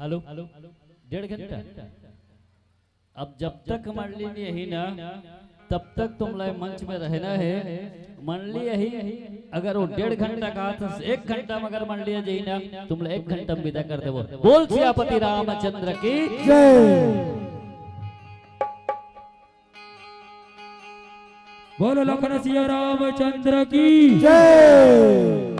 Hello 1.5 घंटा। अब जब तक मंडली यही ना तब तक तुम लोग मंच में रहना है। मंडली यही अगर वो 1.5 घंटा का तो 1 घंटा में अगर मंडली यही ना तुम लोग 1 घंटा में विदा कर देवो। बोल सियापति रामचंद्र की जय। बोलो लखन सिया रामचंद्र की जय।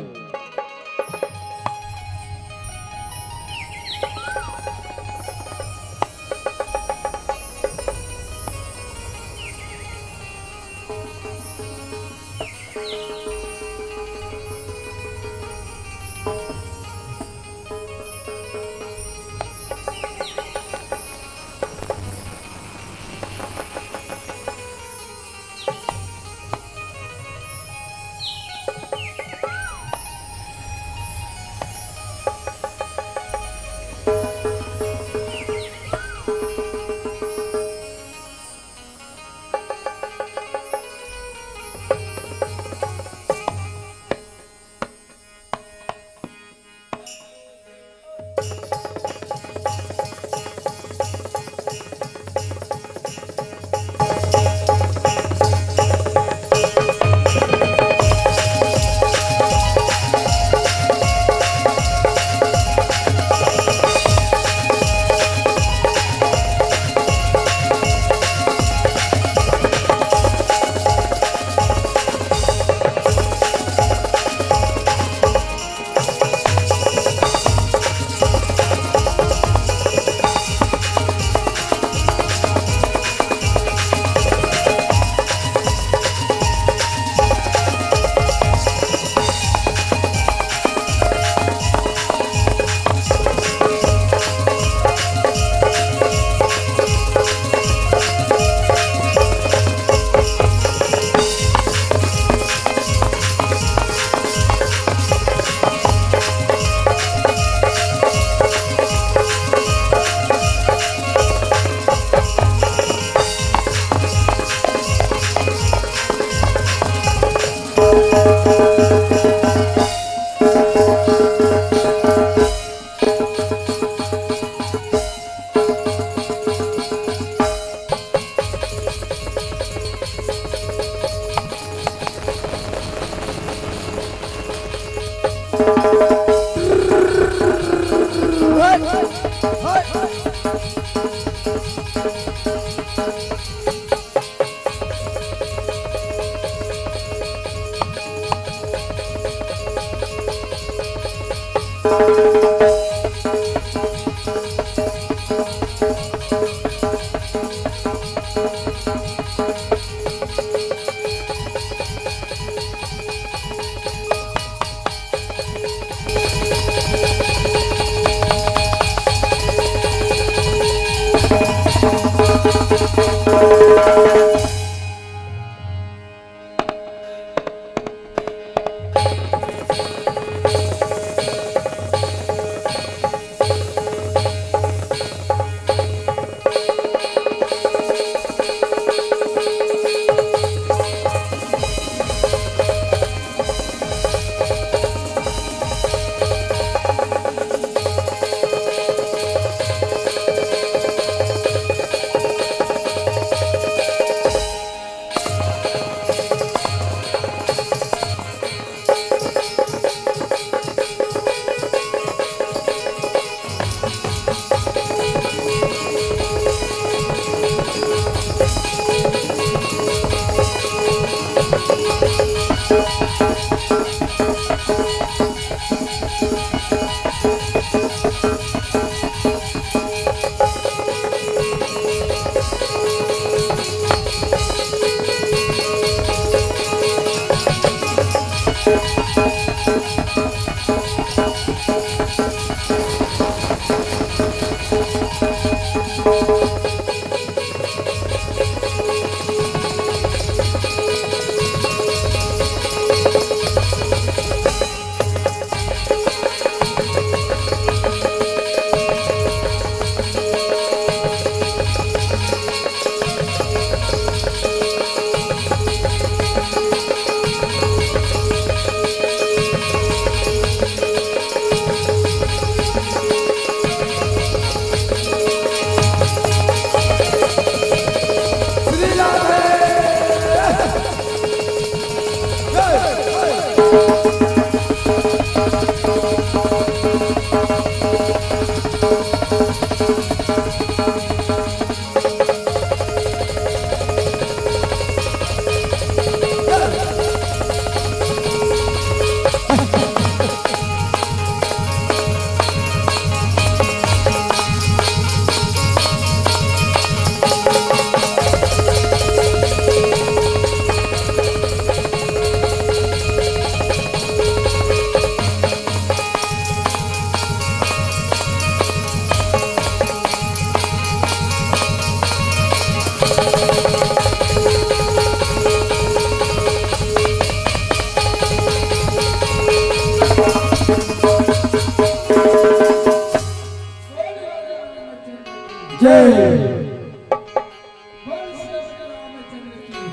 जय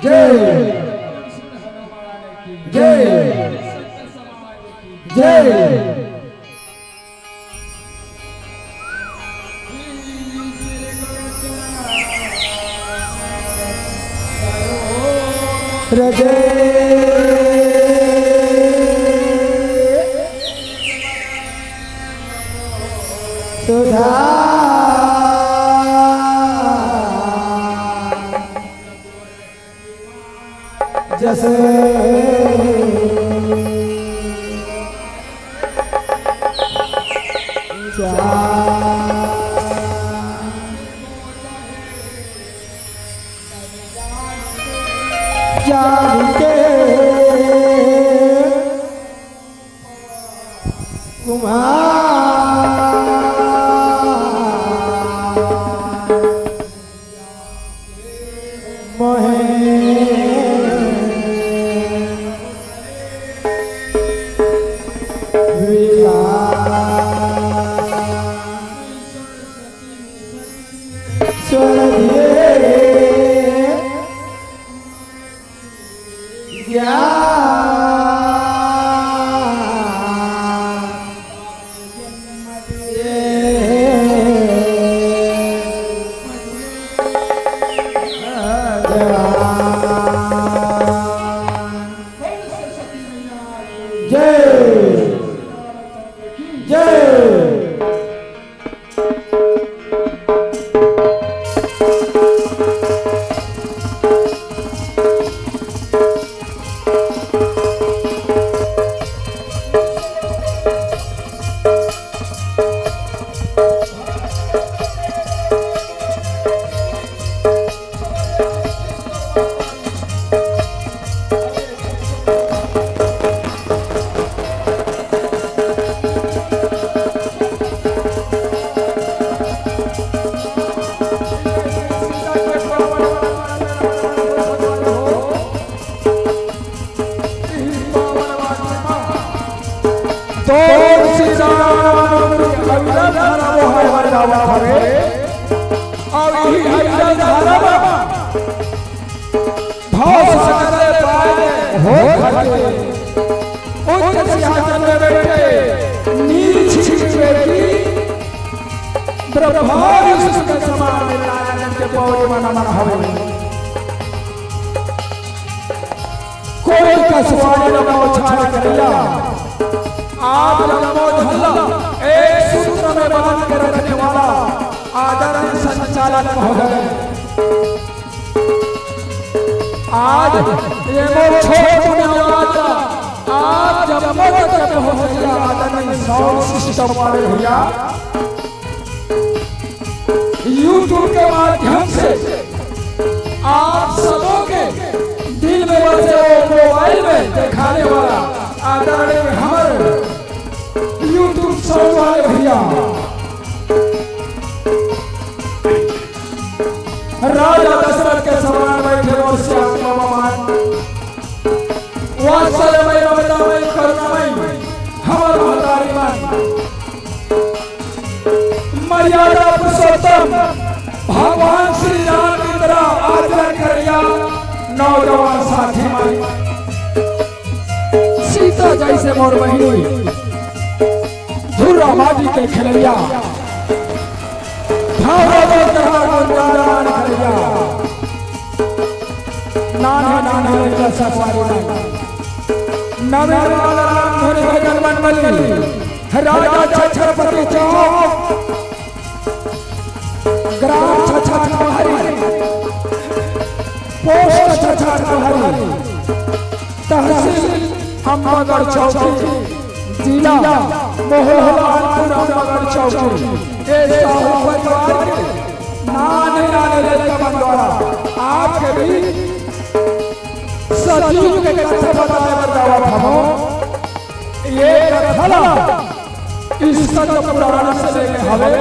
जय जय जय सुधा जैसे जानते कोई कसवाड़ी लगाओ छाड़ करिया आप जन्मो धल्ला एक सूत्र में बांध कर रखने वाला आदरणीय संचालक महोदय आज ये मोर छोट नवाजा आप जन्मो तक पहुंचेगा आदरणीय साउंड सिस्टम वाले भैया यूट्यूब के माध्यम से आप सबों के दिल में बसे मोबाइल में दिखाने वाला आदरणीय हमारे यूट्यूब साउंड वाले भैया राजा दशरथ के समान बैठे और श्याम मान वात्सल्यमय ममतामय करुणामय हमार महतारी मान मर्यादा पुरुषोत्तम भगवान श्री राम की तरह आचरण करिया नौजवान साथी मान सीता जैसे मोर बहिनी धुर्रा माटी के खिलैया नाने नाने सफारी नवीन धोनी भजन मंडली राजा छत्रपति चौक ग्राम छछाट बहारी पोस्ट छछाट बहारी तहसील अम्बागढ़ चौकी जिला मोहनलालपुर अम्बागढ़ चौकी ये साहू परिवार के नाने नाने लड़का द्वारा आपके भी सतयुग के कथा बताने पर दावा था ये कथा इस सत्य पुराण से लेके हवे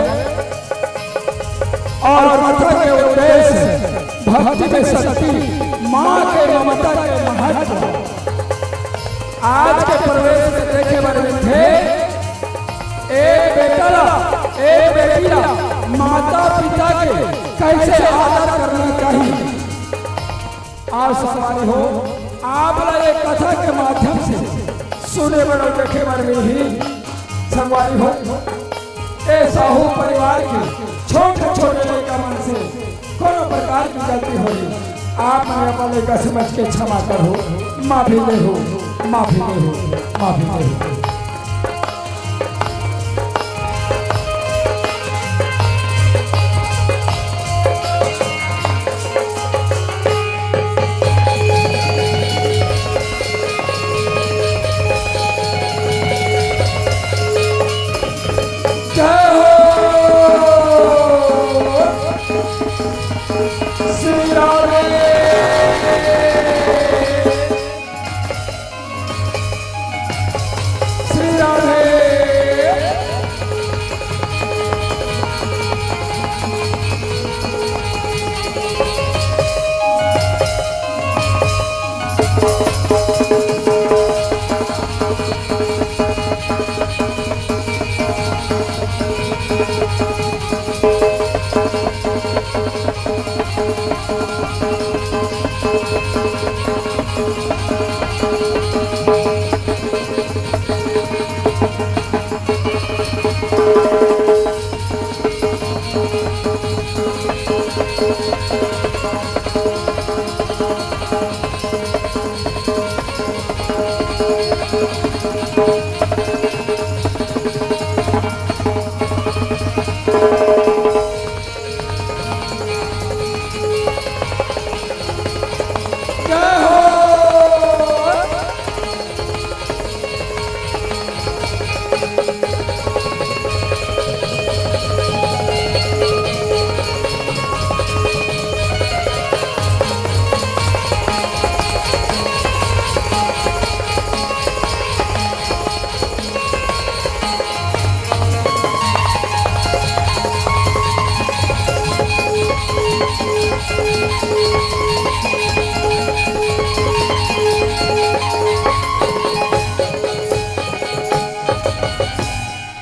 और कथा के उद्देश्य भक्ति में शक्ति माँ के ममता के महत्व आज के प्रवेश में देखे बने थे एक बेटा एक बेटिया माता पिता के कैसे आदर करना चाहिए। आप सवारी हो आप ये कथा के माध्यम से सुने बड़ो देखे बड़ ही सवारी हो ए साहू परिवार के छोटे छोटे लड़का मन से कोनो प्रकार की गलती होगी आप मेरे अपने लड़का समझ के क्षमा करो, माफी दे हो, माफी दे हो, माफी दे हो।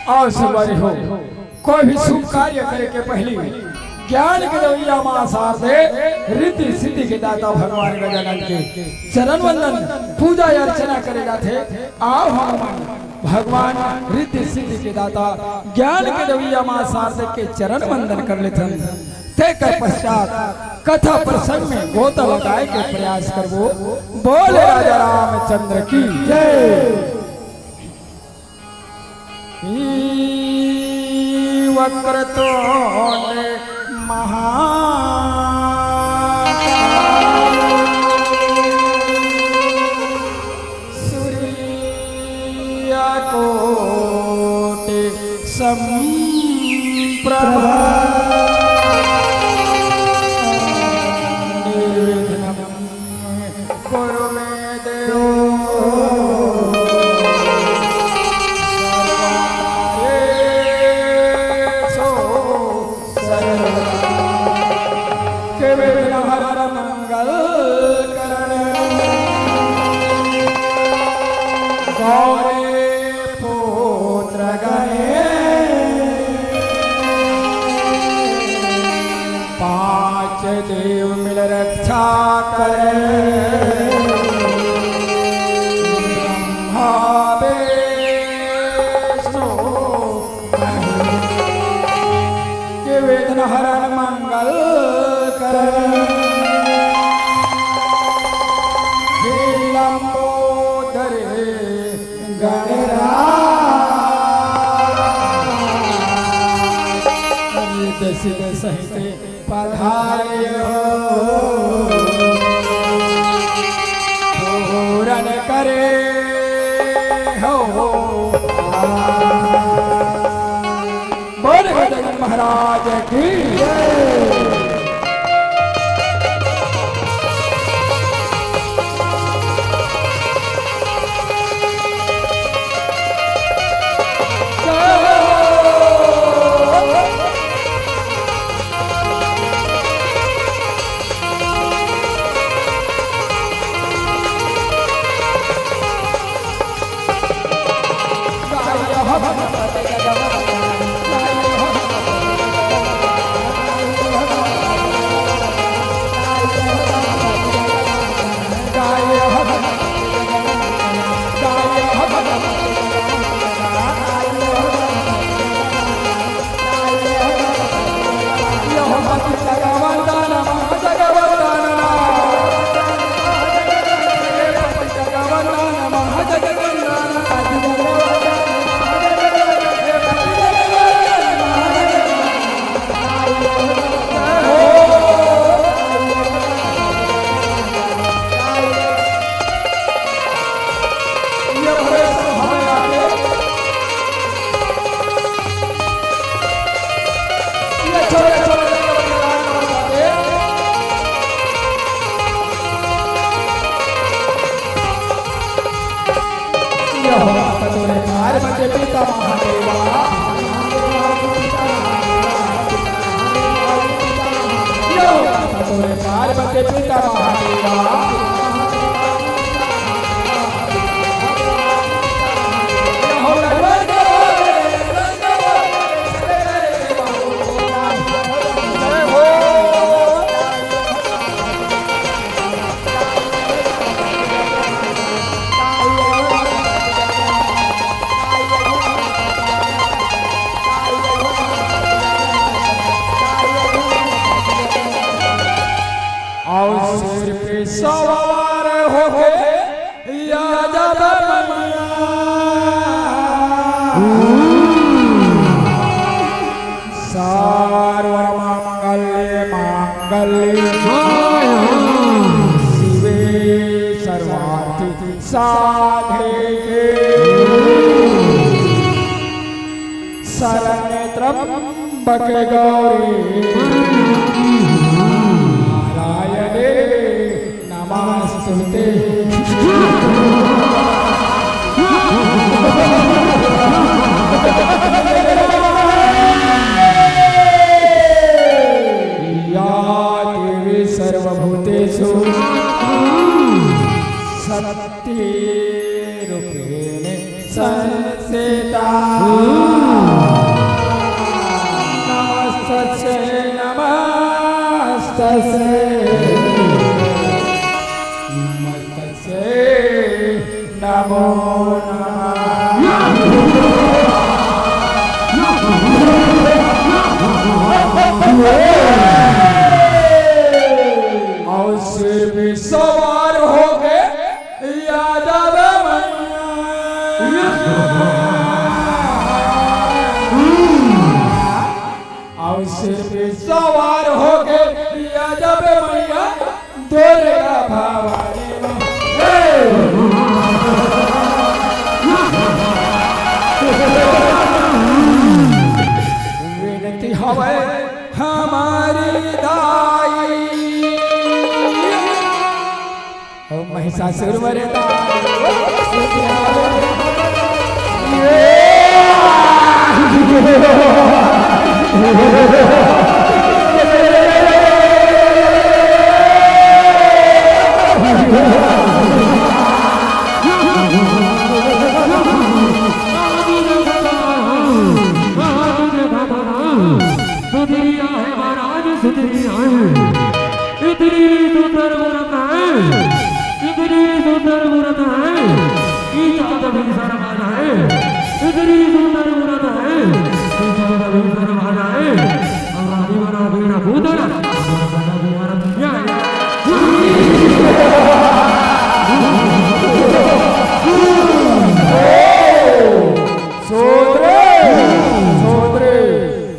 और सवारी हो कोई भी शुभ कार्य करे के पहले ज्ञान के दवैया मां शारदे रिद्धि सिद्धि के दाता भगवान गजानन के चरण वंदन पूजा अर्चना करेगा थे। आओ हम भगवान रिद्धि सिद्धि के दाता ज्ञान के दवैया मां शारदे के चरण वंदन कर लेते ते कर पश्चात कथा प्रसंग में गोता लगाए के प्रयास करबो। बोले राजा रामचंद्र की जय। वक्रतुंड महाकाय सूर्यकोटि समप्रभा निर्विघ्नं कुरु मे देव। देव मिल रक्षा करे ब्रह्मा विष्णु के वेदन हरण मंगल करे। लंबोदर गणराज सिद्ध सहित पधारियो पूरन करे हो। बोल गजानन महाराज की पिता महादेवा यो माता तोरे पार्वती पिता महादेवा सवार हो या जब सर्वमंगले मंगले शिवे सर्वार्थ साधके शरण्ये त्र्यंबके गौरी नमस्ते या देवी सर्वभूतेषु शक्तिरूपेण संस्थिता नमस्तस्यै नमस्तस्यै नमो नमः और सिर भी सवार हो गए यादव और सिर भी सवार हो गए यादव मैया दुर्गा भवानी विनती हवे हमारी दाई ओ महिषासुर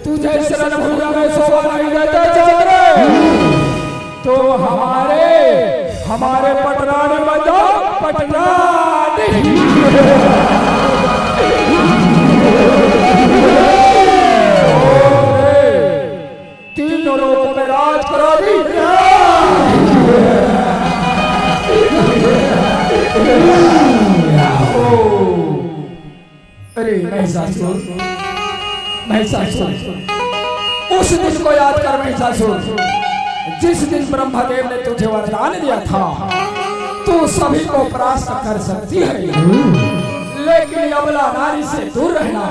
तुझे शरण भूमि में शोभा नहीं देता चौधरी तो हमारे पटरानी में जाओ पटरानी तीनों लोगों में राज करो भी अरे महिषासुर उस दिन को याद कर महिषासुर जिस दिन ब्रह्मदेव ने तुझे वरदान दिया था तू सभी को परास्त कर सकती है लेकिन अबला नारी से दूर रहना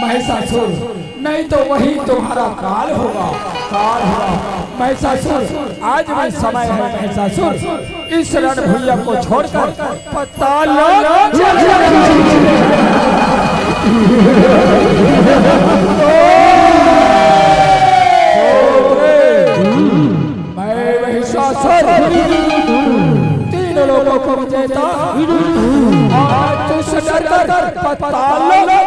महिषासुर नहीं तो वही तुम्हारा काल होगा महिषासुर आज भी समय है महिषासुर इस रणभूमि को छोड़कर पाताल मैं महिषासुर तीनों लोगों को विजेता आज तुझसे डरकर पाताल मेरे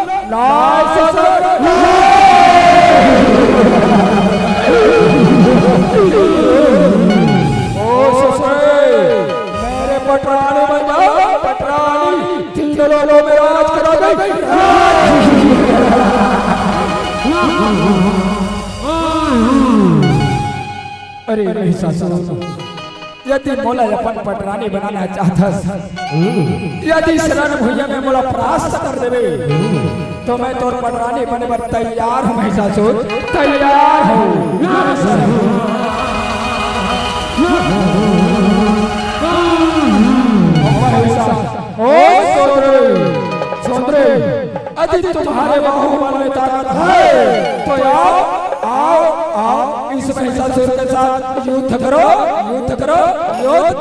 पटरानी में जाओ पटरानी तीनों लोगों में राज करा गई अरे महिषासुर यदि मोला अपन पटरानी बनाना चाहतस, यदि शरण भुइया में मोला परास्त कर देवे तो मैं तोर पटरानी बने बर तैयार हूं महिषासुर, तैयार हूं। ओ सोंदरे, यदि तुम्हारे बाहुबल में ताकत है तो आओ आओ आओ इस महिषासुर के साथ युद्ध करो, युद्ध करो, युद्ध।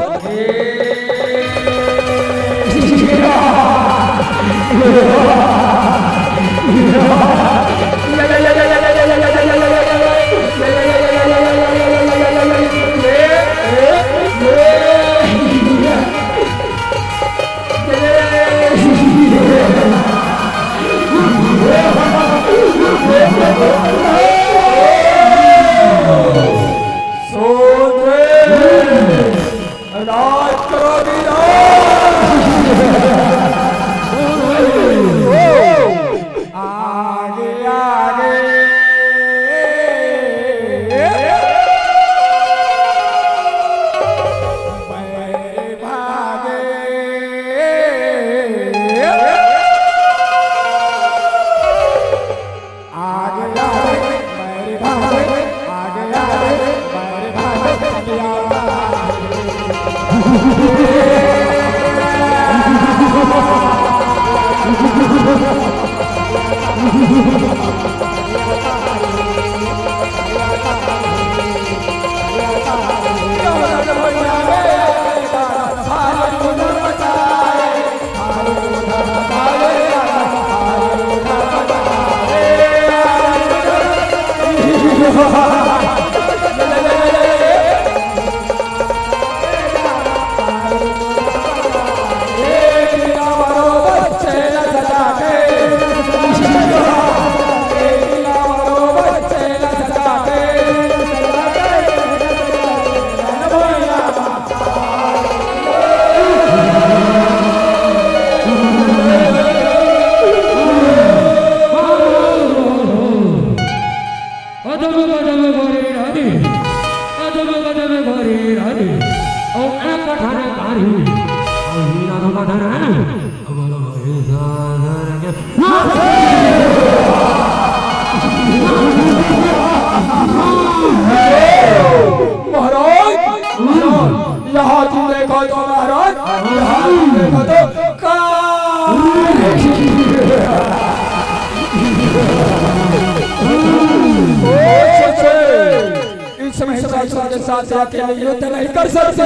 अकेले युद्ध नहीं कर सकते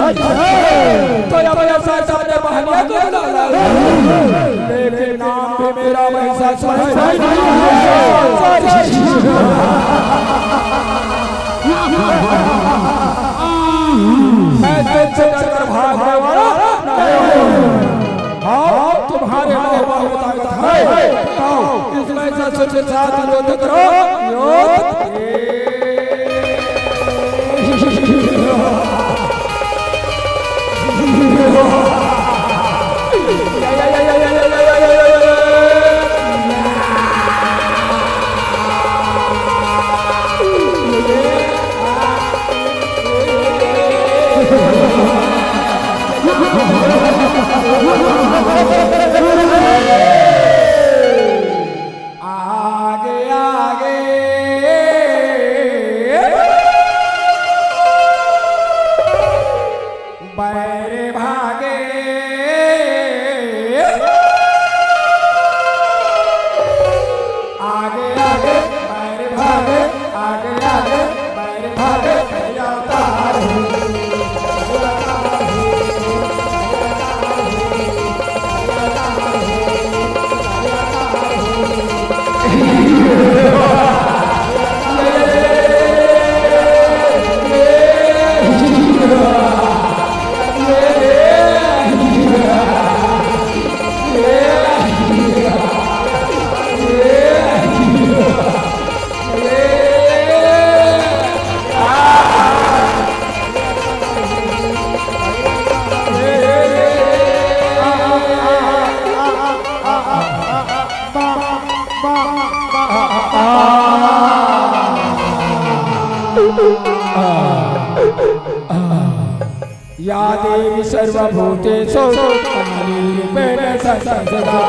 तो अपने बहनिया को बुला, लेकिन नाम भी मेरा महिषासुर है। मैं तुमसे डरकर भागने वाला नहीं हूं। हाँ, तुम्हारे बाहुबल में ताकत है, आओ इस महिषासुर के साथ युद्ध करो, युद्ध। आगे आगे बैर भागे, आगे आगे बैर भागे, आगे आगे बैर भागे, जाता या देवी सर्वभूतेषु कालीरूपेण संस्थिता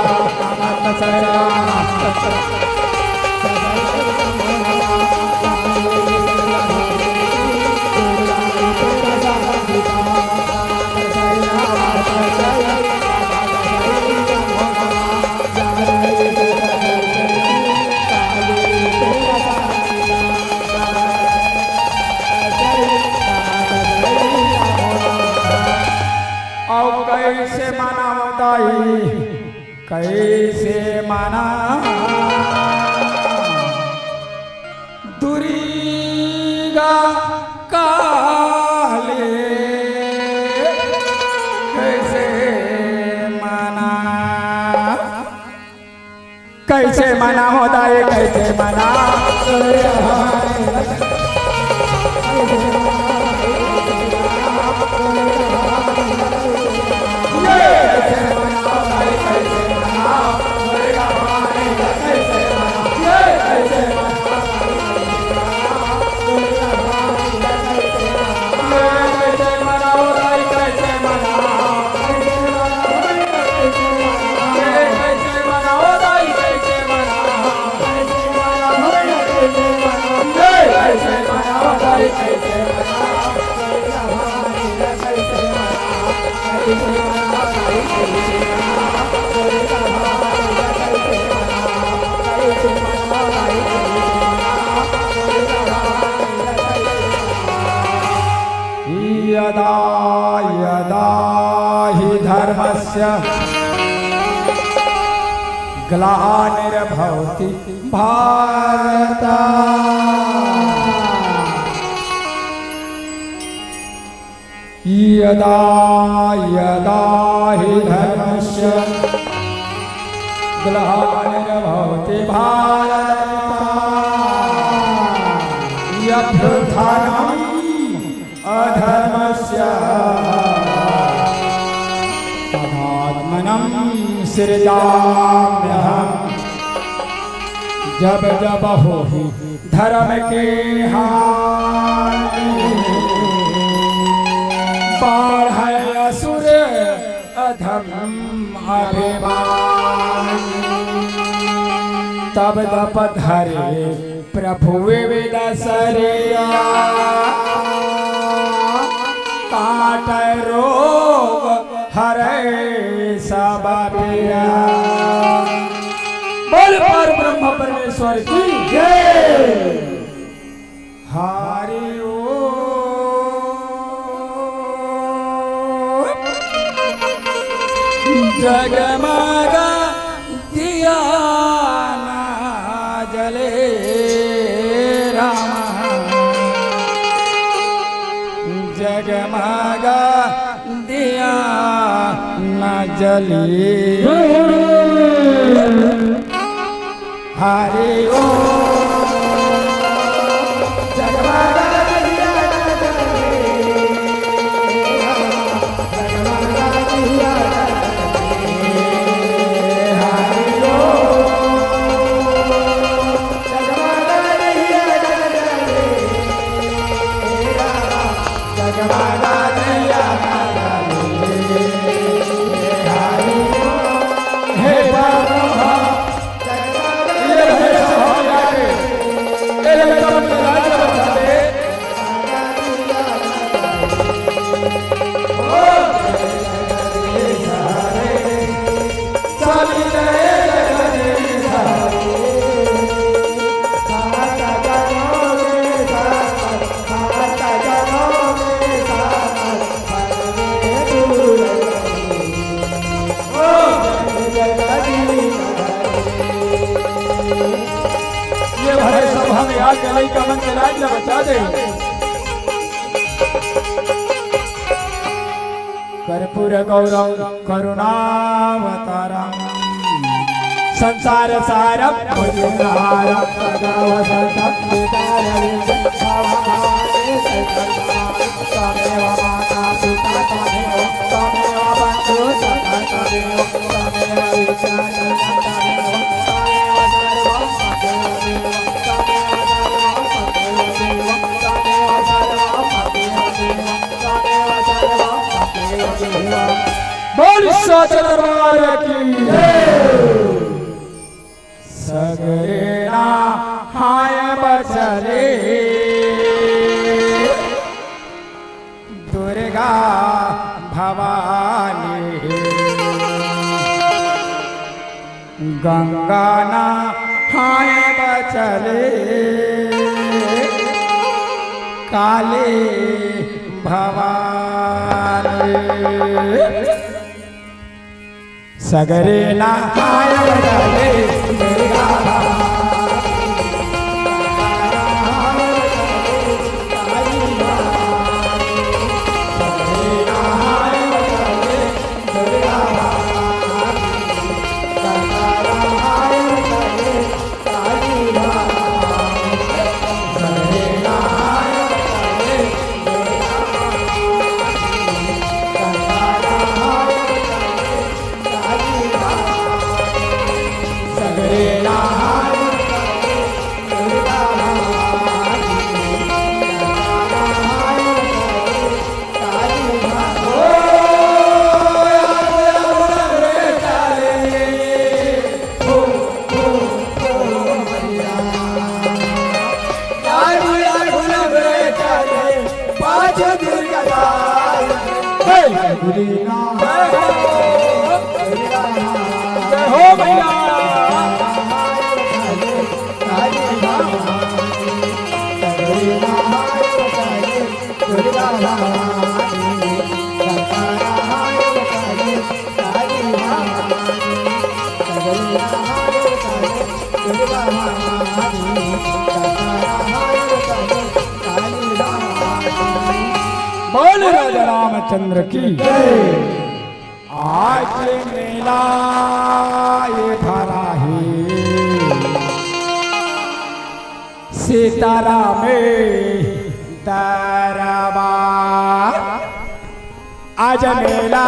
कैसे मना बताई कैसे मना दुर्गा काले कैसे मना होता है कैसे मना यदा यदा हि धर्मस्य ग्लानिर्भवति भारत यदा यदा हि धर्मस्य ग्लानिर्भवति भारत यभ्युत्थानम् अधर्मस्य तदात्मनं सृजाम्यहम् जब जब हो धर्म के हानि बढ़े असुर अधर्म अभिमानी तब तप धरे प्रभु विविध सरिया काट रोग हरे सब पिया बोल पर ब्रह्म परमेश्वर की जय हरि जगमगा दिया ना जले राम जगमगा दिया ना जले हरि ओम जगमगा दिया ना जले जगमगा दिया का मंत्र राज्य बचा दे कर्पूर गौरव करुणावतारम संसार सारम भुजहारम सदावसंतम विदारम तमेव माता पिता तमेव बंधु सखा तमेव विचार सर्वं बोल सच्चे दरबार की सगरे ना हाय बचले दुर्गा भवानी गंगा ना हाय बचले काले भवानी सगरे ना हाय बचले दुर्गा हो भैया बोल राजा रामचंद्र की आज मेला ये भरा है सितारा में दरबार आज मेला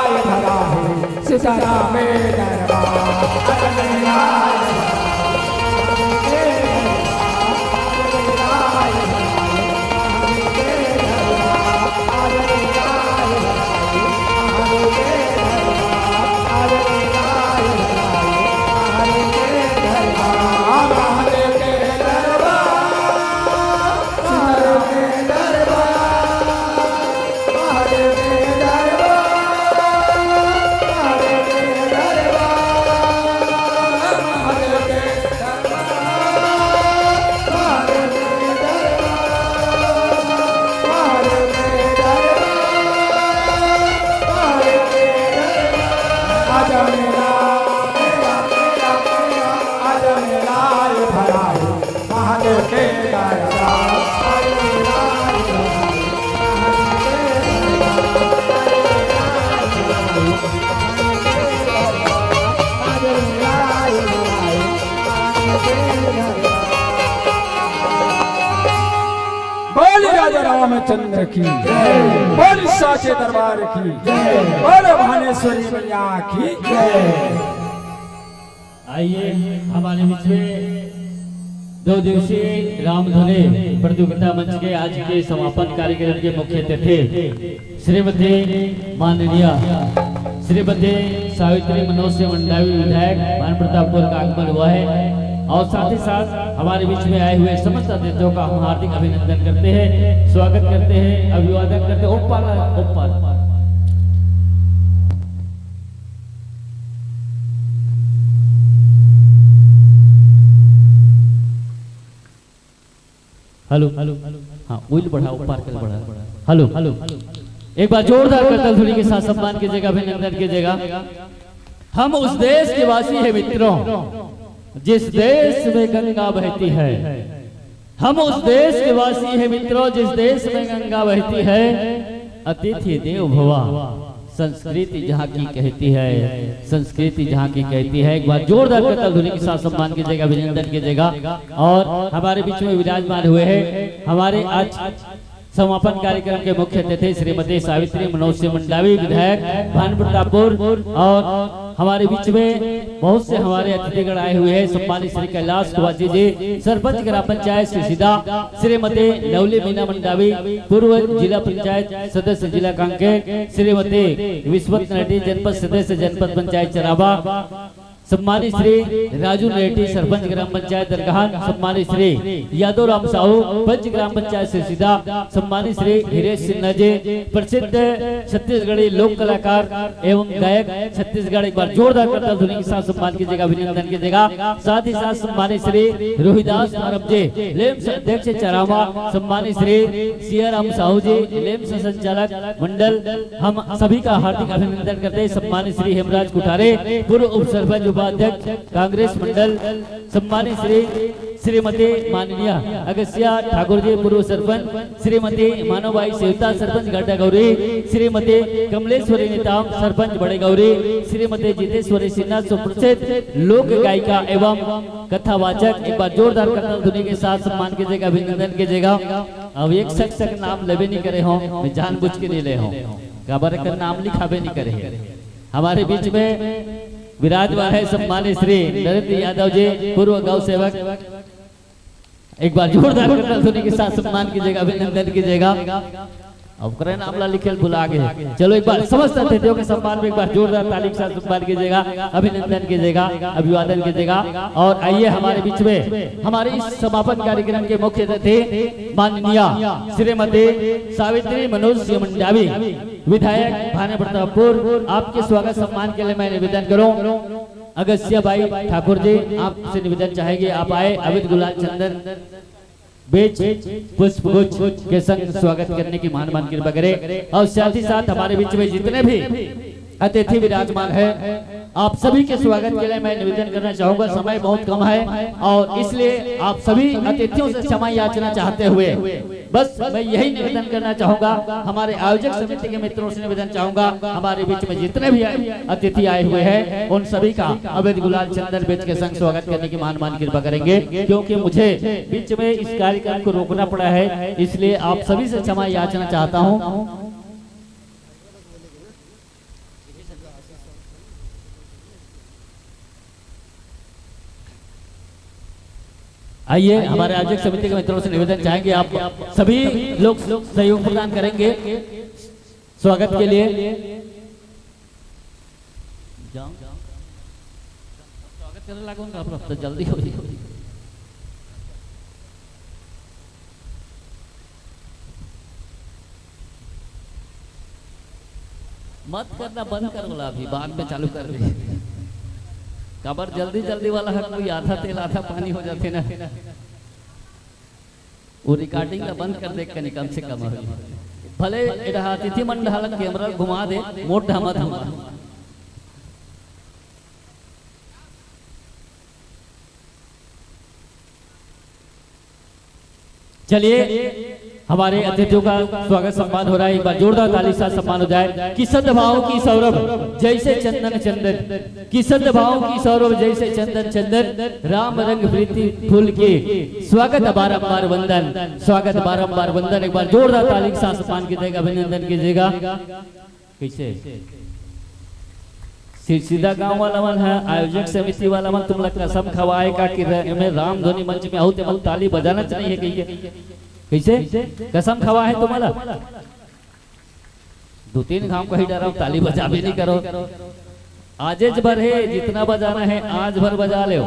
ये भरा है सितारा में दरबार आज मेला रामचंद्र की बोल साचे दरबार की बोल भानेश्वरी मैया की आइए हमारे बीच में 2 दिवसीय रामधुने प्रतियोगिता मंच के आज के समापन कार्यक्रम के मुख्य अतिथि श्रीमती माननीय श्रीमती सावित्री मनोज से मंडावी विधायक मान प्रतापपुर का आगमन हुआ है और साथ ही साथ हमारे बीच में आए हुए समस्त अतिथियों का हम हार्दिक अभिनंदन करते हैं, स्वागत करते हैं, अभिवादन करते हैं। ऊपर हेलो हाँ उइल बढ़ा ऊपर कर बढ़ा हेलो एक बार जोरदार करतल ध्वनि के साथ सम्मान कीजिएगा, अभिनंदन कीजिएगा। हम उस देश के वासी हैं मित्रों जिस देश में गंगा बहती है। हम उस देश के वासी हैं मित्रों जिस देश में गंगा बहती है। अतिथि देव भवा संस्कृति जहाँ की कहती है, संस्कृति जहाँ की कहती है। एक बार जोरदार करतल ध्वनि के साथ सम्मान कीजिएगा, अभिनंदन कीजिएगा। और हमारे बीच में विराजमान हुए हैं हमारे आज समापन कार्यक्रम के मुख्य अतिथि श्रीमती सावित्री मनोज सिंह मंडावी, विधायक भान प्रतापपुर, और हमारे बीच में बहुत से हमारे अतिथिगण आए हुए हैं। सम्मानित श्री कैलाश कुवाजी जी, सरपंच ग्राम पंचायत श्री सीधा, श्रीमती नवली मीना मंडावी, पूर्व जिला पंचायत सदस्य जिला कांकेर, श्रीमती विश्वत रेड्डी, जनपद सदस्य जनपद पंचायत चरावा, सम्मानित श्री राजू रेड्डी, सरपंच ग्राम पंचायत दरगाह, सम्मानित श्री यादव राम साहू, पंच ग्राम पंचायत से सीधा, सम्मानित श्री हिरेश सिन्हा जी, प्रसिद्ध छत्तीसगढ़ी लोक कलाकार एवं गायक छत्तीसगढ़, एक बार जोरदार करताल ध्वनि के साथ सम्मान कीजिएगा, अभिनंदन कीजिएगा। साथ ही साथ सम्मानित श्री रोहिदास अरब जी, लेम्स अध्यक्ष चरावा, सम्मानित श्री सियाराम साहू जी, लेम्स संचालक मंडल, हम सभी का हार्दिक अभिनंदन करते हैं। सम्मानित श्री हेमराज कुठारे, पूर्व उप सरपंच उपाध्यक्ष कांग्रेस मंडल, सम्मानित श्रीमती माननीय अगस्या ठाकुर जी, पूर्व सरपंच, श्रीमती मानवबाई सेवता, सरपंच गड्ढा गौरी, श्रीमती कमलेश्वरी नेताम, सरपंच बड़े गौरी, श्रीमती जितेश्वरी सिन्हा, सुप्रसिद्ध लोक गायिका एवं कथावाचक, एक बार जोरदार करताल ध्वनि के साथ सम्मान कीजिएगा, अभिनंदन कीजिएगा। अब एक शख्स का नाम लेबे नहीं करे हो, मैं जानबूझ के नहीं ले हूं, खबर का नाम लिखाबे नहीं करे। हमारे बीच में विराजमान है सम्मानित श्री नरेंद्र यादव जी, पूर्व गौ सेवक, एक बार जोरदार करताल ध्वनि के साथ सम्मान कीजिएगा, अभिनंदन कीजिएगा। अब करे नामला लिखे भुला गए, चलो एक बार समस्त अतिथियों के सम्मान में एक बार जोरदार ताली के साथ सम्मान कीजिएगा, अभिनंदन कीजिएगा, अभिवादन कीजिएगा। और आइए हमारे बीच में हमारे इस समापन कार्यक्रम के मुख्य अतिथि माननीय श्रीमती सावित्री मनोज सिंह मंडावी, विधायक भाने प्रतापपुर, आपके स्वागत सम्मान के लिए मैं निवेदन करूं। अगस्या बाई ठाकुर जी, आपसे निवेदन चाहेंगे आप आए, अविद गुलाल चंदन बेच पुष्प गुच्छ के संग स्वागत करने की महान कृपा करें। और साथ ही साथ हमारे बीच में जितने भी अतिथि विराजमान है, आप सभी के स्वागत के लिए मैं निवेदन करना चाहूंगा। समय बहुत कम है और इसलिए आप सभी अतिथियों से क्षमा याचना चाहते हुए बस मैं यही निवेदन करना चाहूंगा। हमारे आयोजक समिति के मित्रों से निवेदन चाहूंगा, हमारे बीच में जितने भी अतिथि आए हुए हैं उन सभी का अवैध गुलाल चंदन बेच के संग स्वागत करने की महान कृपा करेंगे। क्योंकि मुझे बीच में इस कार्यक्रम को रोकना पड़ा है, इसलिए आप सभी से क्षमा याचना चाहता हूँ। आइए हमारे आयोजक समिति के मित्रों से निवेदन चाहेंगे, आप सभी लोग सहयोग प्रदान करेंगे स्वागत के लिए। स्वागत करने लगूंगा तो जल्दी हो मत करना, बंद कर बोला, अभी बाद में चालू कर दी। खबर जल्दी जल्दी वाला है, कोई आधा तेल आधा पानी हो जाते ना, वो रिकॉर्डिंग का बंद कर दे कनी कम से कम भले अतिथि मंडल कैमरा घुमा दे, मोट ढामा धमा। चलिए हमारे अतिथियों का स्वागत सम्मान हो रहा है, एक बार जोरदार ताली साथ सम्मान हो जाए। कि सद्भाव की सौरभ जैसे चंदन चंदन, कि सद्भाव की सौरभ जैसे चंदन चंदन, राम रंग प्रीति फूल के स्वागत बारंबार वंदन, स्वागत बारंबार वंदन। एक बार जोरदार ताली के साथ सम्मान कीजिएगा, अभिनंदन कीजिएगा। कैसे सीधा गांव वाला मन है, आयोजक समिति वाला मन तुम लोग कसम खवाए का कि मैं राम ध्वनि मंच में आऊं तो ताली बजाना चाहिए। कैसे कसम खवा है तुम्हारा, 2-3 घाव कहीं डरा ताली बजा भी नहीं करो। आज भर है, जितना बजाना है आज भर बजा ले।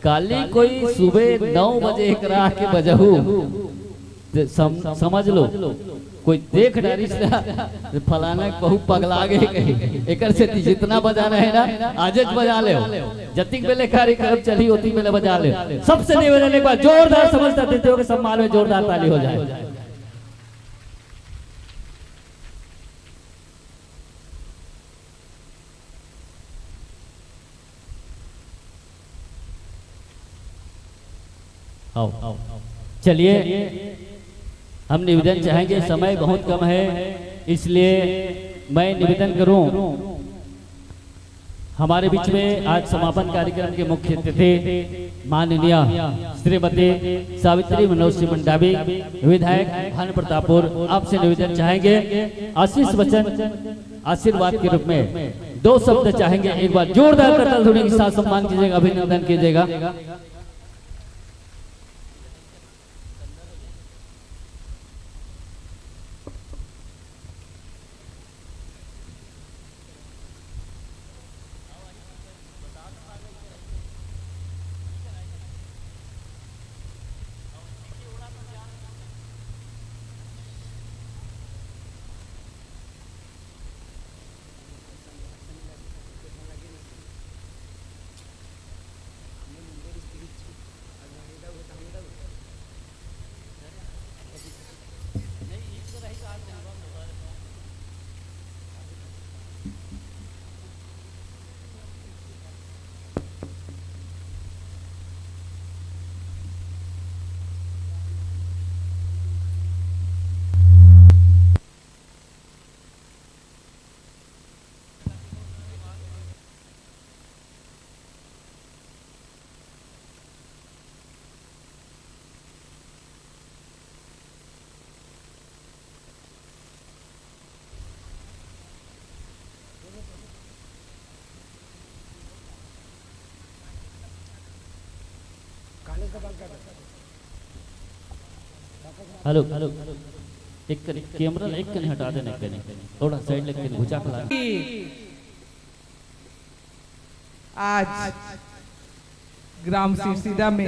काली कोई सुबह 9 बजे एक राह के बजहू, समझ लो कोई देख डारी फलाना कहू पगला गए कहीं, एक से जितना बजाना है ना आज बजा ले, जतिक बेले कार्यक्रम चली होती बेले बजा ले। सबसे निवेदन एक बार जोरदार समझता अतिथियों के सम्मान में जोरदार ताली हो जाए। चलिए हम निवेदन चाहेंगे, समय बहुत कम है इसलिए मैं निवेदन करूं। हमारे बीच में आज समापन कार्यक्रम के मुख्य अतिथि माननीय श्रीमती सावित्री मनोज सिंह मंडावी विधायक भान प्रतापपुर आपसे निवेदन चाहेंगे आशीष वचन आशीर्वाद के रूप में 2 शब्द चाहेंगे। एक बार जोरदार करताल ध्वनि के साथ सम्मान कीजिएगा, अभिनंदन कीजिएगा। हेलो हेलो एक कैमरा एक कने हटा देना, कने थोड़ा साइड लेके घुचा के ला। आज ग्राम सिरसिदा में